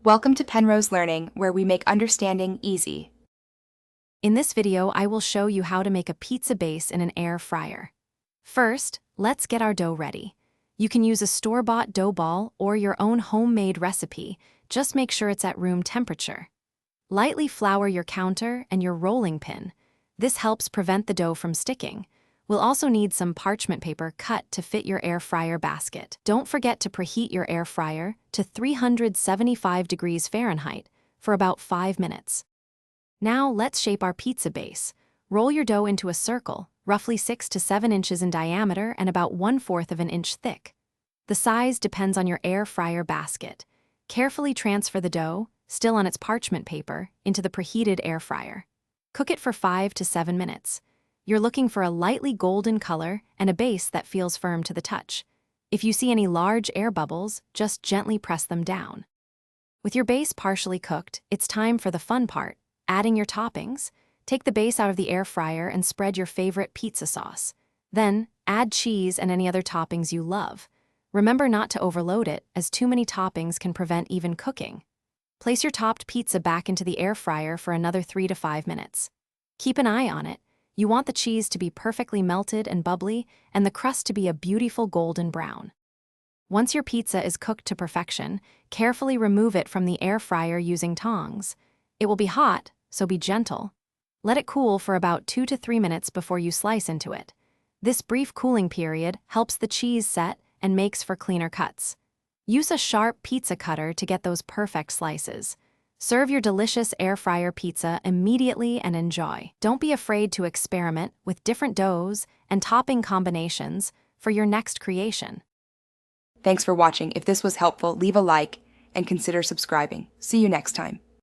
Welcome to Penrose Learning, where we make understanding easy. In this video, I will show you how to make a pizza base in an air fryer. First, let's get our dough ready. You can use a store-bought dough ball or your own homemade recipe. Just make sure it's at room temperature. Lightly flour your counter and your rolling pin. This helps prevent the dough from sticking. We'll also need some parchment paper cut to fit your air fryer basket. Don't forget to preheat your air fryer to 375 degrees Fahrenheit for about 5 minutes. Now let's shape our pizza base. Roll your dough into a circle, roughly 6 to 7 inches in diameter and about 1/4 of an inch thick. The size depends on your air fryer basket. Carefully transfer the dough, still on its parchment paper, into the preheated air fryer. Cook it for 5 to 7 minutes. You're looking for a lightly golden color and a base that feels firm to the touch. If you see any large air bubbles, just gently press them down. With your base partially cooked, it's time for the fun part, adding your toppings. Take the base out of the air fryer and spread your favorite pizza sauce. Then, add cheese and any other toppings you love. Remember not to overload it, as too many toppings can prevent even cooking. Place your topped pizza back into the air fryer for another 3 to 5 minutes. Keep an eye on it. You want the cheese to be perfectly melted and bubbly, and the crust to be a beautiful golden brown. Once your pizza is cooked to perfection, carefully remove it from the air fryer using tongs. It will be hot, so be gentle. Let it cool for about 2 to 3 minutes before you slice into it. This brief cooling period helps the cheese set and makes for cleaner cuts. Use a sharp pizza cutter to get those perfect slices. Serve your delicious air fryer pizza immediately and enjoy. Don't be afraid to experiment with different doughs and topping combinations for your next creation. Thanks for watching. If this was helpful, leave a like and consider subscribing. See you next time.